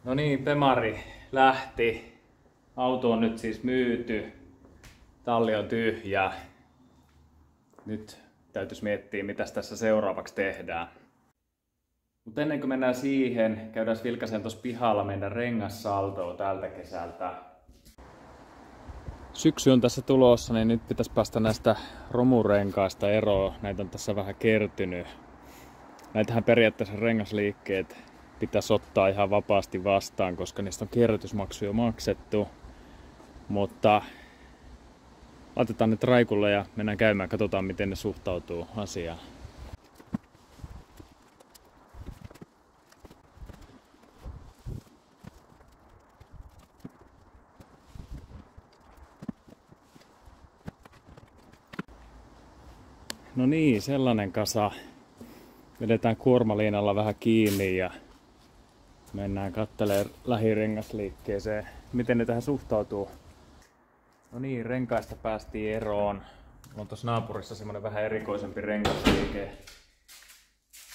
No niin, Bemari lähti. Auto on nyt siis myyty. Talli on tyhjä. Nyt täytyisi miettiä, mitä tässä seuraavaksi tehdään. Mutta ennen kuin mennään siihen, käydään vilkaisen tuossa pihalla meidän rengassaltoa tältä kesältä. Syksy on tässä tulossa, niin nyt pitäisi päästä näistä romurenkaista eroon. Näitä on tässä vähän kertynyt. Näitähän periaatteessa rengasliikkeet pitäisi ottaa ihan vapaasti vastaan, koska niistä on kierrätysmaksu jo maksettu. Mutta laitetaan nyt raikulle ja mennään käymään, katsotaan miten ne suhtautuu asiaan. No niin, sellainen kasa. Vedetään kuormaliinalla vähän kiinni ja mennään katselemaan lähirengasliikkeeseen, miten ne tähän suhtautuu. No niin, renkaista päästiin eroon. On tuossa naapurissa semmonen vähän erikoisempi rengasliike.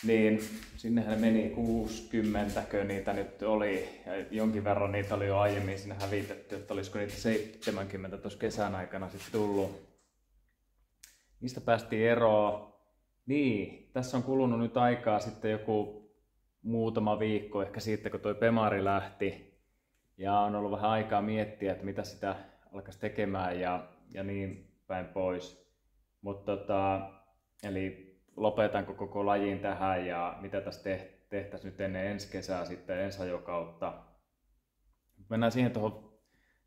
Niin, sinnehän meni 60 niitä nyt oli. Ja jonkin verran niitä oli jo aiemmin sinne hävitetty, että olisiko niitä 70 tuossa kesän aikana sitten tullut. Niistä päästiin eroon. Niin, tässä on kulunut nyt aikaa sitten joku muutama viikko ehkä siitä, kun toi Bemari lähti. Ja on ollut vähän aikaa miettiä, että mitä sitä alkaisi tekemään ja niin päin pois. Mutta eli lopetanko koko lajin tähän ja mitä tässä tehtäisiin nyt ennen ensi kesää sitten, ensi ajokautta. Mennään siihen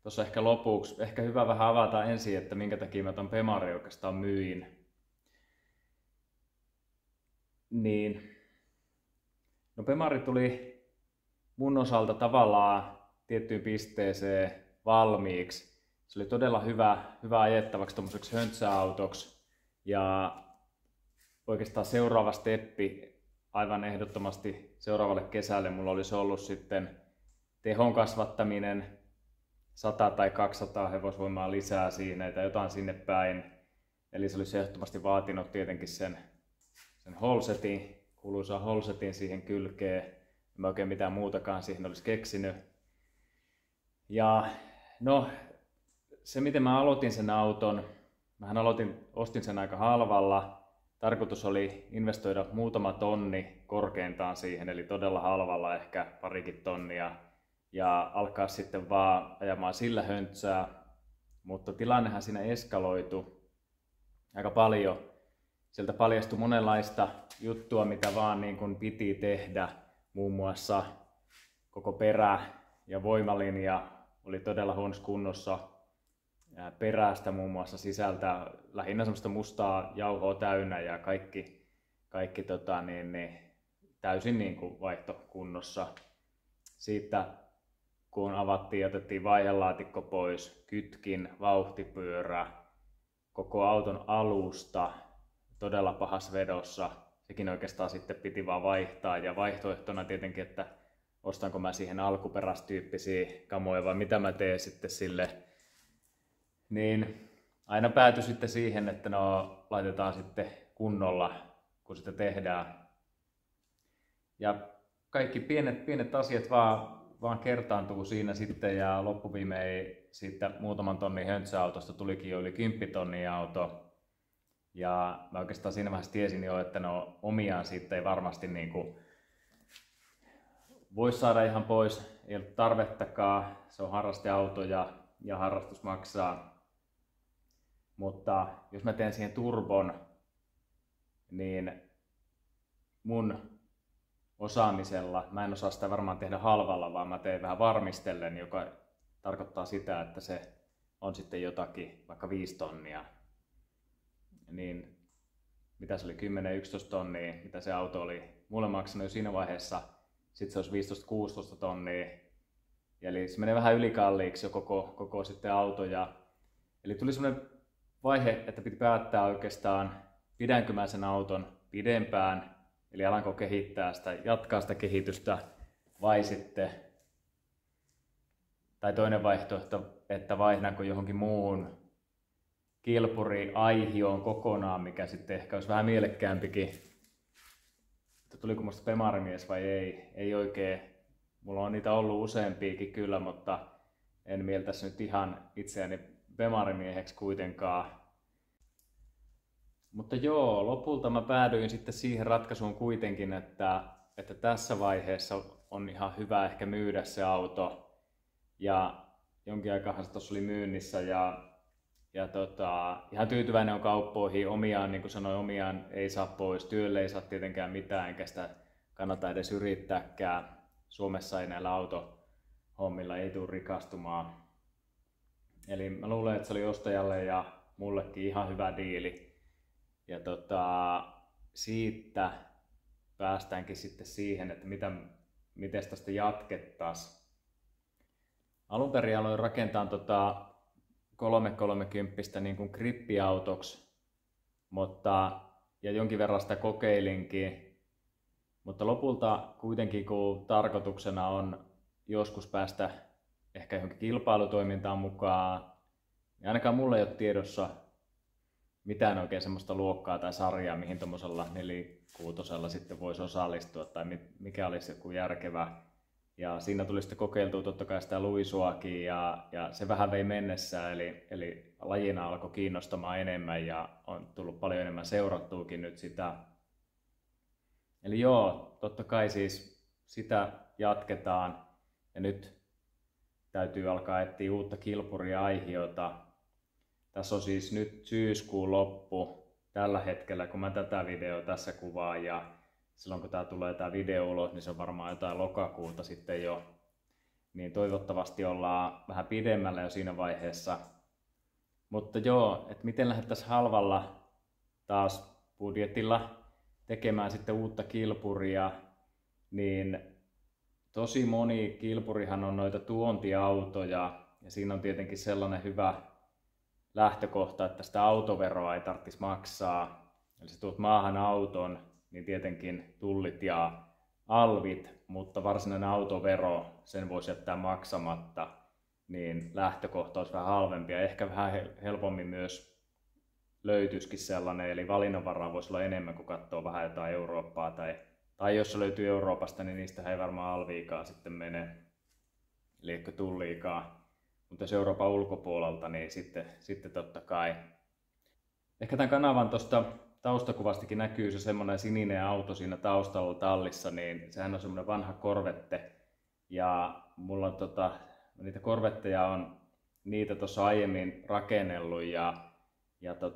tuossa ehkä lopuksi. Ehkä hyvä vähän avata ensin, että minkä takia mä ton Bemari oikeastaan myin. Niin. No Bemari tuli mun osalta tavallaan tiettyyn pisteeseen valmiiksi. Se oli todella hyvä ajettavaksi tommoseksi höntsäautoksi. Ja oikeastaan seuraava steppi aivan ehdottomasti seuraavalle kesälle mulla olisi ollut sitten tehon kasvattaminen, 100 tai 200 hevosvoimaa lisää siinä tai jotain sinne päin. Eli se olisi ehdottomasti vaatinut tietenkin sen holsetin, kuuluisaa holsetin siihen kylkeen. En mä oikein mitään muutakaan siihen olisi keksinyt. Ja no, se miten mä aloitin sen auton, ostin sen aika halvalla. Tarkoitus oli investoida muutama tonni korkeintaan siihen, eli todella halvalla, ehkä parikin tonnia. Ja alkaa sitten vaan ajamaan sillä höntsää. Mutta tilannehan siinä eskaloitu aika paljon. Sieltä paljastui monenlaista juttua, mitä vaan niin kuin piti tehdä. Muun muassa koko perä ja voimalinja oli todella huonossa kunnossa. Perästä muun muassa sisältä lähinnä semmoista mustaa jauhoa täynnä ja kaikki täysin niin kuin vaihtokunnossa. Siitä kun avattiin ja otettiin vaihelaatikko pois, kytkin, vauhtipyörä, koko auton alusta todella pahassa vedossa. Sekin oikeastaan sitten piti vaan vaihtaa ja vaihtoehtona tietenkin, että ostanko mä siihen alkuperäistyyppisiä kamoja vai mitä mä teen sitten sille. Niin aina päätyi sitten siihen, että no laitetaan sitten kunnolla, kun sitä tehdään. Ja kaikki pienet asiat vaan kertaantuu siinä sitten ja loppuviimein siitä muutaman tonnin höntsäautosta tulikin jo yli 10 tonnia auto. Ja mä oikeastaan siinä vaiheessa tiesin jo, että no omiaan siitä ei varmasti niinku voi saada ihan pois, ei ollut tarvettakaan, se on harrasteauto ja harrastus maksaa. Mutta jos mä teen siihen turbon, niin mun osaamisella, mä en osaa sitä varmaan tehdä halvalla, vaan mä teen vähän varmistellen, joka tarkoittaa sitä, että se on sitten jotakin, vaikka 5 tonnia. Niin mitä se oli, 10-11 tonnia, mitä se auto oli mulle maksanut jo siinä vaiheessa. Sitten se olisi 15-16 tonnia. Eli se menee vähän ylikalliiksi jo koko sitten auto. Eli tuli semmoinen vaihe, että piti päättää oikeastaan, pidänkö mä sen auton pidempään. Eli alanko kehittää sitä, jatkaa sitä kehitystä vai sitten, tai toinen vaihtoehto, että vaihdanko johonkin muuhun kilpuri-aihioon kokonaan, mikä sitten ehkä olisi vähän mielekkäämpikin. Tuliko musta Bemari-mies vai ei oikein. mulla on niitä ollut useampiakin kyllä, mutta en mieltäisi nyt ihan itseäni bemarimieheksi kuitenkaan. Mutta joo, lopulta mä päädyin sitten siihen ratkaisuun kuitenkin, että tässä vaiheessa on ihan hyvä ehkä myydä se auto. Ja jonkin aikaa se tuossa oli myynnissä ja ihan tyytyväinen on kauppoihin. Omiaan, niin kuin sanoin, omiaan ei saa pois. Työlle ei saa tietenkään mitään, enkä sitä kannata edes yrittääkään. Suomessa ei näillä autohommilla ei tule rikastumaan. Eli mä luulen, että se oli ostajalle ja mullekin ihan hyvä diili. Ja siitä päästäänkin sitten siihen, että miten tästä jatkettaisiin. Alun perin aloin rakentaa 330 niin kuin grippiautoksi, ja jonkin verran sitä kokeilinkin. Mutta lopulta kuitenkin, kun tarkoituksena on joskus päästä ehkä johonkin kilpailutoimintaan mukaan, niin ainakaan mulla ei ole tiedossa mitään oikein semmoista luokkaa tai sarjaa, mihin tuommoisella 4-6 sitten voisi osallistua tai mikä olisi joku järkevä. Ja siinä tuli sitten kokeiltua totta kai sitä luisuakin ja se vähän vei mennessään, eli lajina alkoi kiinnostamaan enemmän ja on tullut paljon enemmän seurattuukin nyt sitä. Eli joo, totta kai siis sitä jatketaan ja nyt täytyy alkaa etsiä uutta kilpuriaihiota. Tässä on siis nyt syyskuun loppu tällä hetkellä, kun mä tätä videoa tässä kuvaan ja silloin kun tämä video ulos, niin se on varmaan jotain lokakuuta sitten jo. Niin toivottavasti ollaan vähän pidemmällä jo siinä vaiheessa. Mutta joo, että miten lähdettäisiin halvalla taas budjetilla tekemään sitten uutta kilpuria, niin tosi moni kilpurihan on noita tuontiautoja ja siinä on tietenkin sellainen hyvä lähtökohta, että sitä autoveroa ei tarvitsisi maksaa. Eli sä tuot maahan auton, niin tietenkin tullit ja alvit, mutta varsinainen autovero, sen voisi jättää maksamatta, niin lähtökohta olisi vähän halvempi ja ehkä vähän helpommin myös löytyisikin sellainen, eli valinnanvaraa voisi olla enemmän, kun katsoo vähän jotain Eurooppaa, tai jos se löytyy Euroopasta, niin niistä ei varmaan alviikaan sitten mene, eli ehkä tulliikaan, mutta jos Euroopan ulkopuolelta, niin sitten totta kai. Ehkä tämän kanavan tuosta taustakuvastakin näkyy se semmoinen sininen auto siinä taustalla tallissa, niin sehän on semmoinen vanha Corvette. Ja mulla on niitä Corvetteja on niitä tuossa aiemmin rakennellut ja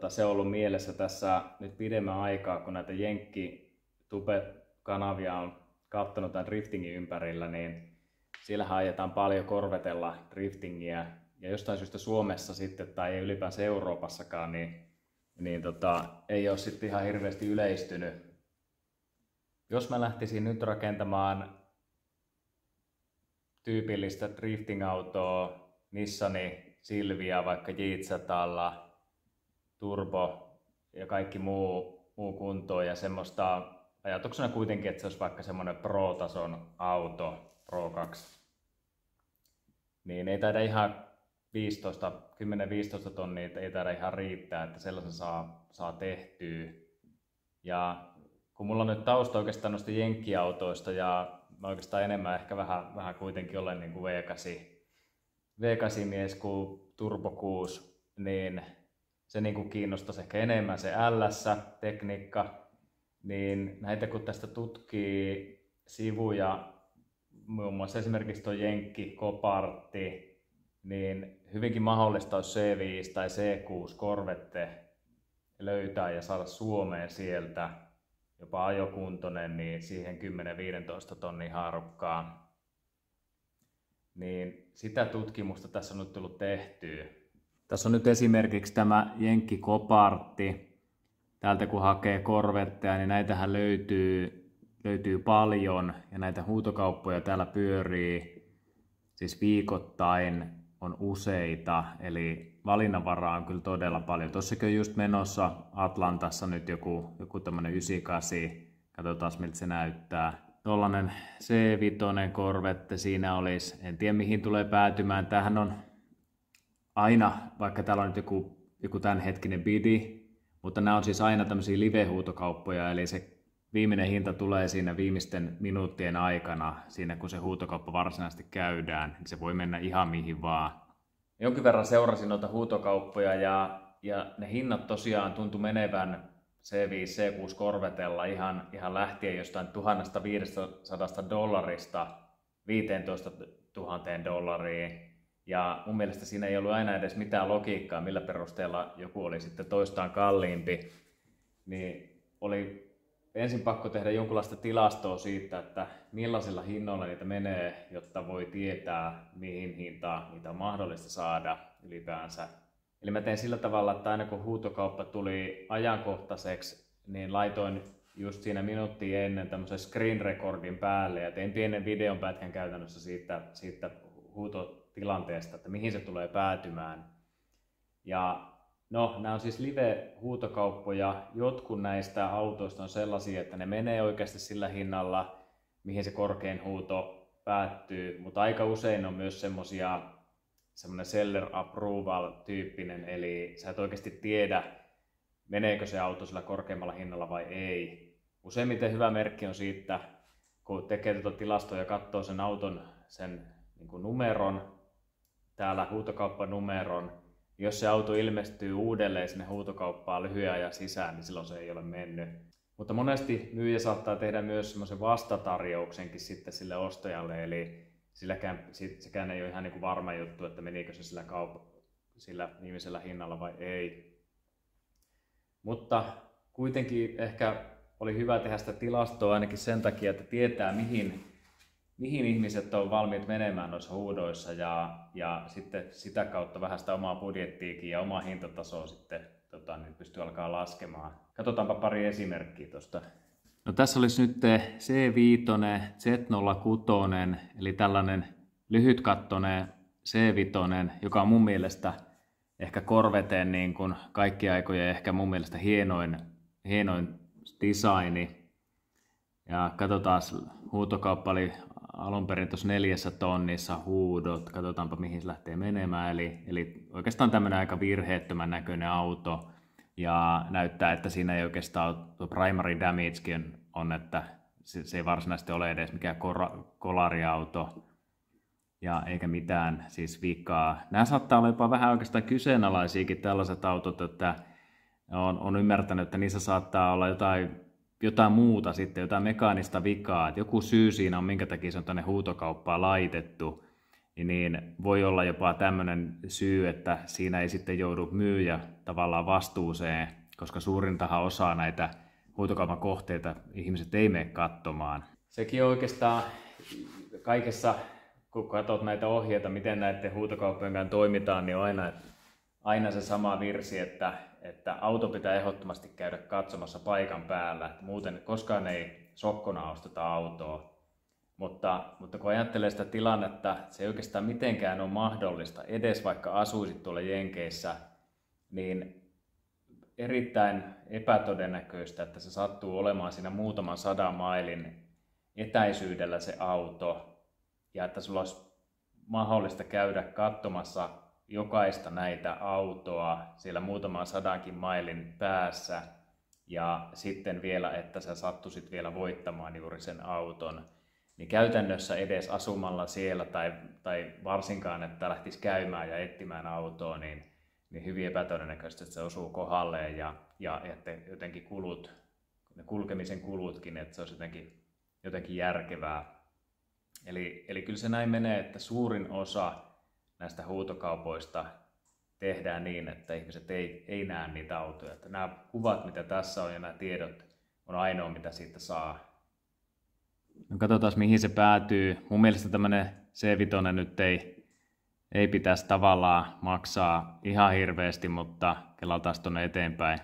se on ollut mielessä tässä nyt pidemmän aikaa, kun näitä Jenkki-tube-kanavia on katsonut tämän driftingin ympärillä, niin siellähän ajetaan paljon Corvetella driftingiä. Ja jostain syystä Suomessa sitten, tai ei ylipäänsä Euroopassakaan, niin ei ole sitten ihan hirveästi yleistynyt. Jos mä lähtisin nyt rakentamaan tyypillistä drifting-autoa, Nissani, Silvia, vaikka Jitsatalla, Turbo ja kaikki muu kuntoon ja semmoista ajatuksena kuitenkin, että se olisi vaikka semmoinen Pro-tason auto, Pro 2, niin ei taida ihan 10-15 tonnia ei taida ihan riittää, että sellaisen saa tehtyä. Ja kun mulla on nyt tausta oikeastaan noista jenkkiautoista ja mä oikeastaan enemmän ehkä vähän kuitenkin olen niin kuin V8-mies kuin Turbo 6, niin se niin kuin kiinnostaisi ehkä enemmän se LS-tekniikka. Niin näitä kun tästä tutkii sivuja, muun muassa esimerkiksi tuo Jenkki, Copartti, niin hyvinkin mahdollista olisi C5 tai C6 Corvette löytää ja saada Suomeen sieltä jopa ajokuntoinen niin siihen 10-15 tonnin haarukkaan. Niin sitä tutkimusta tässä on nyt tullut tehtyä. Tässä on nyt esimerkiksi tämä Jenkki Copartti. Täältä kun hakee Corvetteja, niin näitähän löytyy paljon ja näitä huutokauppoja täällä pyörii siis viikoittain. On useita, eli valinnanvaraa on kyllä todella paljon. Tuossakin on just menossa Atlantassa nyt joku tämmönen 98. Katsotaan miltä se näyttää. Tollanen C5 Corvette siinä olisi. En tiedä mihin tulee päätymään. Tämähän on aina, vaikka täällä on nyt joku tämänhetkinen bidi, mutta nämä on siis aina tämmöisiä live-huutokauppoja, eli se viimeinen hinta tulee siinä viimeisten minuuttien aikana, siinä kun se huutokauppa varsinaisesti käydään, niin se voi mennä ihan mihin vaan. Jonkin verran seurasin noita huutokauppoja ja ne hinnat tosiaan tuntui menevän C5, C6 korvetella ihan lähtien jostain $1,500 $15,000. Ja mun mielestä siinä ei ollut aina edes mitään logiikkaa, millä perusteella joku oli sitten toistaan kalliimpi. Niin oli ensin pakko tehdä jonkunlaista tilastoa siitä, että millaisilla hinnoilla niitä menee, jotta voi tietää, mihin hintaan niitä on mahdollista saada ylipäänsä. Eli mä tein sillä tavalla, että aina kun huutokauppa tuli ajankohtaiseksi, niin laitoin just siinä minuuttia ennen tämmöisen screen recordin päälle ja tein pienen videon pätkän käytännössä siitä huutotilanteesta, että mihin se tulee päätymään. Ja no, nämä on siis live-huutokauppoja. Jotkut näistä autoista on sellaisia, että ne menee oikeasti sillä hinnalla, mihin se korkein huuto päättyy, mutta aika usein on myös semmoinen seller approval-tyyppinen, eli sä et oikeasti tiedä, meneekö se auto sillä korkeammalla hinnalla vai ei. Useimmiten hyvä merkki on siitä, kun tekee tuota tilastoa ja katsoo sen auton sen niin kuin numeron, täällä huutokauppanumeron. Jos se auto ilmestyy uudelleen sinne huutokauppaan lyhyen ajan sisään, niin silloin se ei ole mennyt. Mutta monesti myyjä saattaa tehdä myös semmoisen vastatarjouksenkin sitten sille ostajalle, eli sekään ei ole ihan niin kuin varma juttu, että menikö se sillä viimeisellä hinnalla vai ei. Mutta kuitenkin ehkä oli hyvä tehdä sitä tilastoa ainakin sen takia, että tietää mihin ihmiset on valmiit menemään noissa huudoissa ja sitten sitä kautta vähän sitä omaa budjettiikin ja omaa hintatasoa sitten niin pystyy alkaa laskemaan. Katsotaanpa pari esimerkkiä tuosta. No tässä olisi nyt C5, Z06, eli tällainen lyhytkattoinen C5, joka on mun mielestä ehkä Corvetten niin kuin kaikkien aikojen ehkä mun mielestä hienoin designi. Ja katsotaan, huutokauppa oli alun perin tuossa 4 tonnissa huudot, katsotaanpa mihin se lähtee menemään, eli oikeastaan tämmöinen aika virheettömän näköinen auto, ja näyttää, että siinä ei oikeastaan tuo primary damagekin on, että se ei varsinaisesti ole edes mikään kolariauto, ja eikä mitään siis vikaa. Nämä saattaa olla jopa vähän oikeastaan kyseenalaisiakin tällaiset autot, että on ymmärtänyt, että niissä saattaa olla jotain muuta sitten, jotain mekaanista vikaa, että joku syy siinä on, minkä takia se on tänne huutokauppaan laitettu, niin voi olla jopa tämmöinen syy, että siinä ei sitten joudu myyjä tavallaan vastuuseen, koska suurintahan osaa näitä huutokaupan kohteita ihmiset ei mene katsomaan. Sekin oikeastaan kaikessa, kun katsot näitä ohjeita, miten näiden huutokauppojen kanssa toimitaan, niin on aina se sama virsi, että auto pitää ehdottomasti käydä katsomassa paikan päällä, että muuten koskaan ei sokkona osteta autoa. Mutta kun ajattelee sitä tilannetta, se ei oikeastaan mitenkään ole mahdollista, edes vaikka asuisit tuolla Jenkeissä, niin erittäin epätodennäköistä, että se sattuu olemaan siinä muutaman 100 mailin etäisyydellä se auto, ja että sulla olisi mahdollista käydä katsomassa jokaista näitä autoa siellä muutaman 100 mailin päässä, ja sitten vielä, että sä sattuisit vielä voittamaan juuri sen auton, niin käytännössä edes asumalla siellä tai varsinkaan, että lähtisi käymään ja etsimään autoa, niin hyvin epätodennäköisesti, että se osuu kohdalleen ja että jotenkin ne kulkemisen kulutkin, että se olisi jotenkin järkevää. Eli kyllä se näin menee, että suurin osa näistä huutokaupoista tehdään niin, että ihmiset ei näe niitä autoja. Että nämä kuvat, mitä tässä on ja nämä tiedot on ainoa, mitä siitä saa. No katsotaan, mihin se päätyy. Mun mielestä tämmöinen C5 nyt ei pitäisi tavallaan maksaa ihan hirveästi, mutta kelataan tuonne eteenpäin.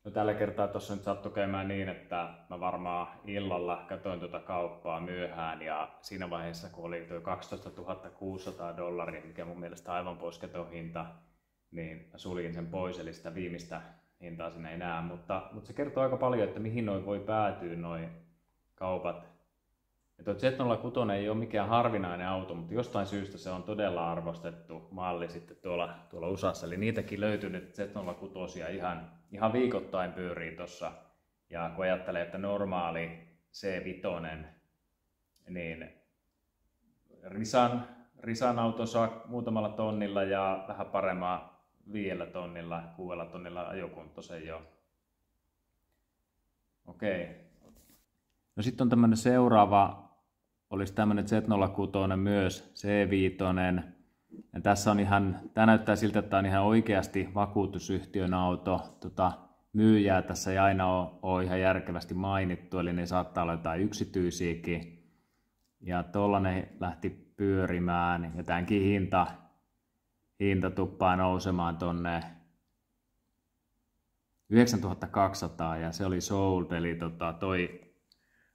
No tällä kertaa tuossa nyt sattui käymään niin, että mä varmaan illalla katsoin tuota kauppaa myöhään ja siinä vaiheessa, kun oli tuo $12,600, mikä mun mielestä aivan posketon hinta, niin mä suljin sen pois, eli sitä viimeistä hintaa siinä ei näe, mutta se kertoo aika paljon, että mihin noin voi päätyä noin kaupat. Ja tuo Z06 ei ole mikään harvinainen auto, mutta jostain syystä se on todella arvostettu malli sitten tuolla USAssa. Eli niitäkin löytyy nyt Z06 ihan viikoittain pyörii tuossa. Ja kun ajattelee, että normaali C5, niin Risan auto saa muutamalla tonnilla ja vähän paremmaa 5 tonnilla, 6 tonnilla ajokuntoisen jo. Okei. No sitten on tämmönen seuraava, olisi tämmönen Z06 myös, C5. Ja tässä on tää näyttää siltä, että tämä on ihan oikeasti vakuutusyhtiön auto. Myyjää tässä ei aina ole ihan järkevästi mainittu, eli ne saattaa olla jotain yksityisiäkin. Ja tollanen lähti pyörimään, ja tämänkin hinta tuppaa nousemaan tonne 9200, ja se oli sold, eli toi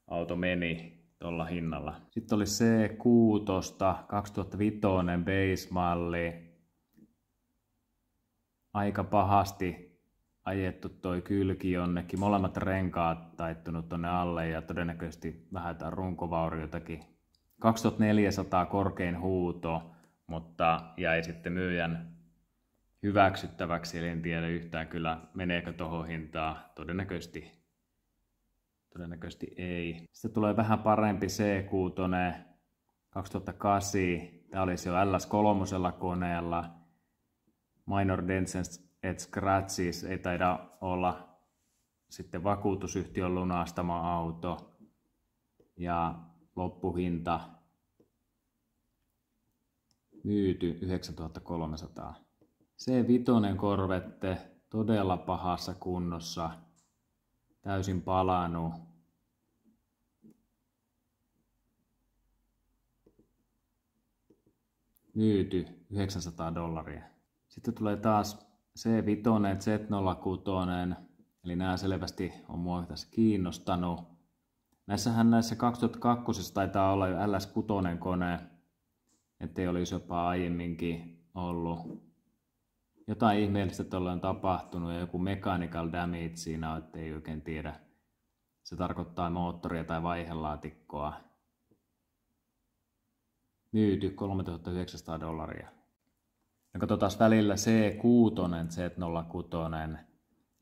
auto meni tuolla hinnalla. Sitten oli C6, 2005 base-malli. Aika pahasti ajettu toi kylki jonnekin. Molemmat renkaat taittunut tonne alle ja todennäköisesti vähän jotain runkovaurioitakin. 2400 korkein huuto, mutta jäi sitten myyjän hyväksyttäväksi, eli en tiedä yhtään kyllä meneekö tohon hintaan. Todennäköisesti ei. Sitten tulee vähän parempi C6, 2008. Tämä olisi jo LS3 koneella. Minor dents and scratches, ei taida olla sitten vakuutusyhtiön lunastama auto. Ja loppuhinta myyty 9300. C5 Corvette todella pahassa kunnossa. Täysin palannut. Myyty $900. Sitten tulee taas C5, Z06, eli nämä selvästi on mua tässä kiinnostanut. Näissä 2002 taitaa olla jo LS6 kone, ettei olisi jopa aiemminkin ollut. Jotain ihmeellistä tuolla on tapahtunut ja joku mechanical damage siinä on, ettei oikein tiedä. Se tarkoittaa moottoria tai vaihelaatikkoa. Myyty $3900. Ja katsotaan välillä C6, Z06.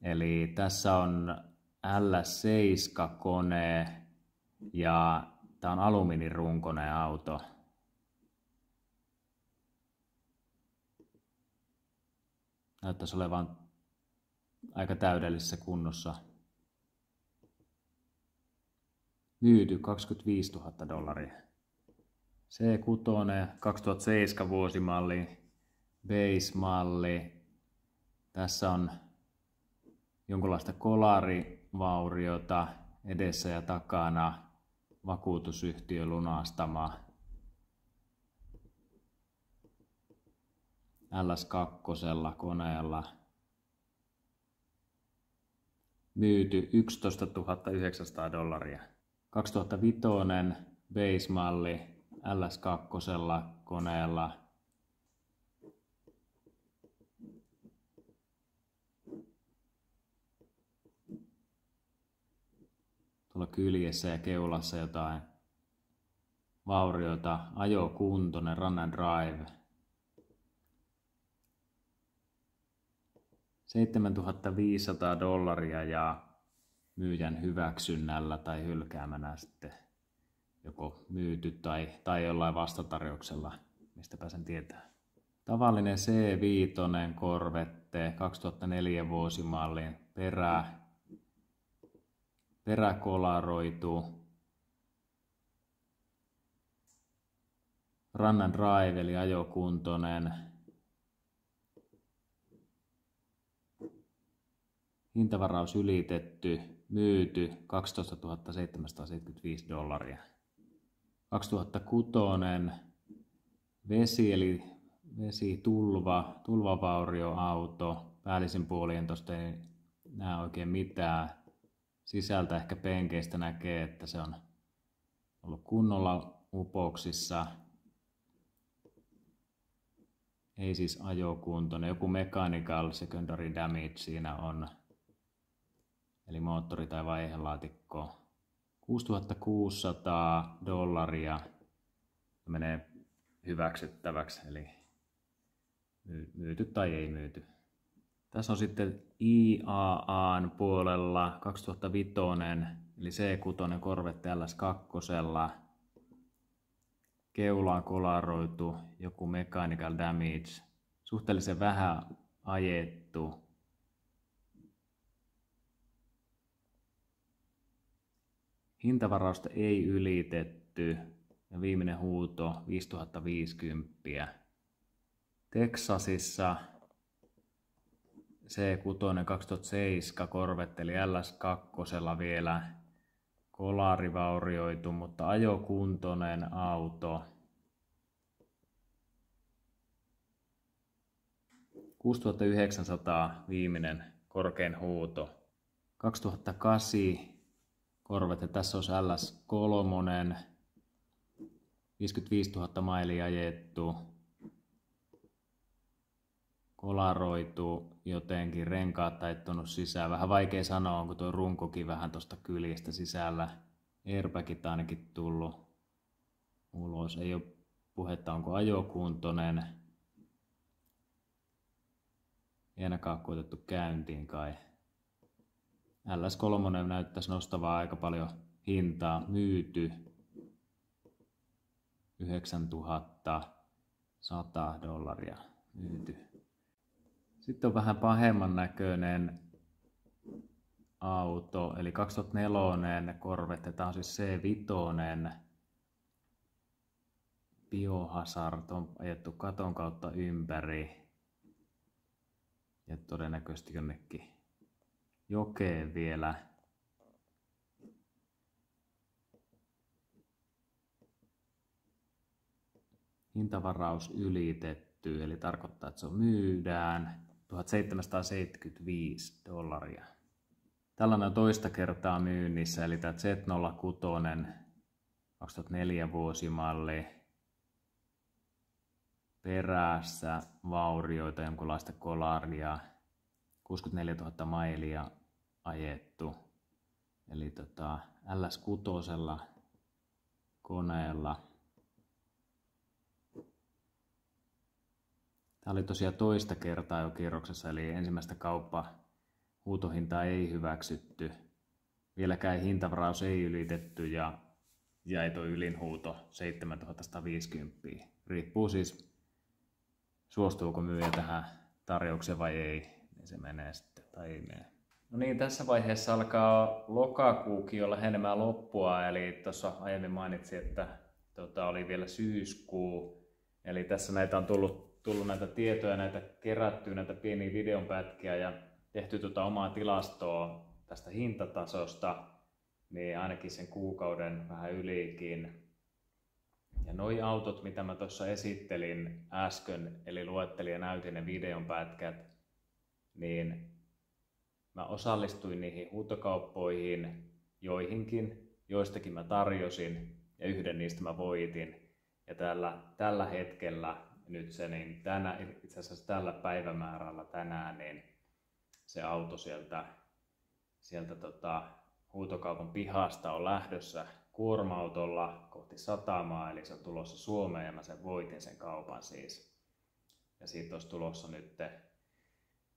Eli tässä on LS7 kone ja tämä on alumiinirunkoinen auto. Näyttäisi olevan aika täydellisessä kunnossa. Myyty $25,000. C6, 2007 vuosimalli, base-malli. Tässä on jonkinlaista kolarivauriota edessä ja takana, vakuutusyhtiö lunastama. LS2 koneella. Myyty $11,900. 2005 base-malli LS2 koneella. Tuolla kyljessä ja keulassa jotain vaurioita. Ajokuntoinen run and drive. $7,500 ja myyjän hyväksynnällä tai hylkäämänä sitten joko myyty tai jollain vastatarjouksella, mistäpä sen tietää. Tavallinen C5 Corvette 2004 vuosimallin peräkolaroitu. Run and drive eli ajokuntoinen. Hintavaraus ylitetty, myyty $12,775. 2006 tulvavaurioauto. Päällisin puolien tosta ei näe oikein mitään. Sisältä ehkä penkeistä näkee, että se on ollut kunnolla upoksissa. Ei siis ajokuntoinen. Joku mechanical secondary damage siinä on. Eli moottori tai vaihelaatikko $6,600 menee hyväksyttäväksi, eli myyty tai ei myyty. Tässä on sitten IAAn puolella 2005, eli C6 Corvette LS2. Keulaan kolaroitu, joku mechanical damage, suhteellisen vähän ajettu. Hintavarausta ei ylitetty ja viimeinen huuto 5050. Texasissa C6 2007 Corvette eli LS2 vielä kolari vaurioitu, mutta ajokuntoinen auto. 6900 viimeinen korkein huuto. 2008 Corvette, tässä olisi LS3, 55 000 mailia ajettu, kolaroitu jotenkin, renkaat taittunut sisään. Vähän vaikea sanoa, onko tuo runkokin vähän tuosta kyljestä sisällä. Airbagit ainakin tullut ulos. Ei ole puhetta, onko ajokuntoinen. Ei ainakaan koetettu käyntiin kai. LS3 näyttäisi nostavaa aika paljon hintaa. Myyty $9,100 myyty. Sitten on vähän pahemman näköinen auto, eli 2004 Corvette, tämä on siis C5. Biohazard on ajettu katon kautta ympäri ja todennäköisesti jonnekin jokeen vielä. Hintavaraus ylitetty, eli tarkoittaa, että se myydään $1,775. Tällainen on toista kertaa myynnissä, eli tämä Z06 2004 vuosimalli. Perässä vaurioita, jonkunlaista kolaria, 64 000 mailia ajettu. Eli LS6 koneella. Tämä oli tosiaan toista kertaa jo kierroksessa, eli ensimmäistä huutohintaa ei hyväksytty. Vieläkään hintavaraus ei ylitetty ja jäi tuo ylin huuto 7150. Riippuu siis, suostuuko myyjä tähän tarjoukseen vai ei, niin se menee sitten tai ei mene. No niin, tässä vaiheessa alkaa lokakuukin olla lähenemään loppua, eli tuossa aiemmin mainitsin, että oli vielä syyskuu. Eli tässä näitä on tullut näitä tietoja, näitä kerättyä, näitä pieniä videonpätkiä ja tehty omaa tilastoa tästä hintatasosta, niin ainakin sen kuukauden vähän ylikin. Ja noi autot, mitä mä tuossa esittelin äsken, eli luettelin ja näytin ne videonpätkät, niin mä osallistuin niihin huutokauppoihin joistakin mä tarjosin ja yhden niistä mä voitin. Ja tällä hetkellä nyt se, niin itse asiassa tällä päivämäärällä tänään, niin se auto sieltä huutokaupan pihasta on lähdössä kuorma-autolla kohti satamaa, eli se on tulossa Suomeen ja mä voitin sen kaupan siis. Ja siitä olisi tulossa nyt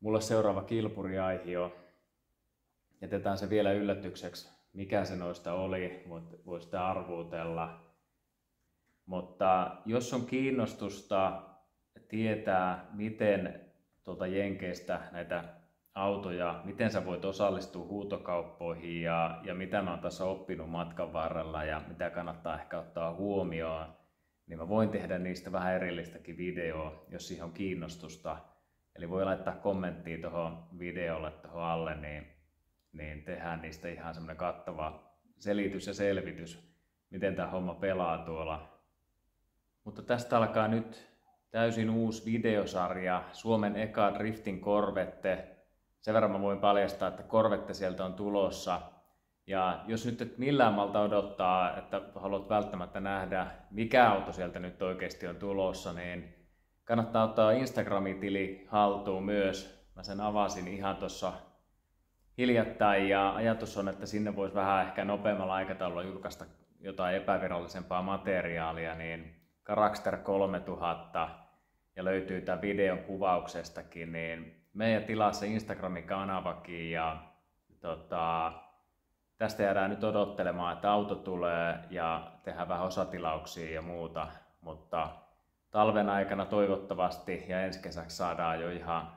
mulle seuraava kilpuriaihio. Jätetään se vielä yllätykseksi, mikä se noista oli, voi sitä arvuutella. Mutta jos on kiinnostusta tietää, miten Jenkeistä näitä autoja, miten sä voit osallistua huutokauppoihin ja mitä mä oon tässä oppinut matkan varrella ja mitä kannattaa ehkä ottaa huomioon, niin mä voin tehdä niistä vähän erillistäkin videoa, jos siihen on kiinnostusta. Eli voi laittaa kommenttia tuohon videolle tuohon alle, niin tehdään niistä ihan semmoinen kattava selitys ja selvitys, miten tämä homma pelaa tuolla. Mutta tästä alkaa nyt täysin uusi videosarja, Suomen eka drifting Corvette. Sen verran mä voin paljastaa, että Corvette sieltä on tulossa. Ja jos nyt et millään malta odottaa, että haluat välttämättä nähdä, mikä auto sieltä nyt oikeasti on tulossa, niin kannattaa ottaa Instagram-tili haltuun myös. Mä sen avasin ihan tuossa hiljattain ja ajatus on, että sinne voisi vähän ehkä nopeammalla aikataululla julkaista jotain epävirallisempaa materiaalia, niin Karakter 3000 ja löytyy tämän videon kuvauksestakin, niin meidän tilaa se Instagramin kanavakin ja tästä jäädään nyt odottelemaan, että auto tulee ja tehdään vähän osatilauksia ja muuta, mutta talven aikana toivottavasti ja ensi kesäksi saadaan jo ihan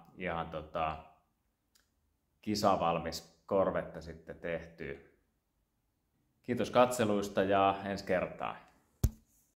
kisavalmis Corvette sitten tehtyä. Kiitos katseluista ja ensi kertaa.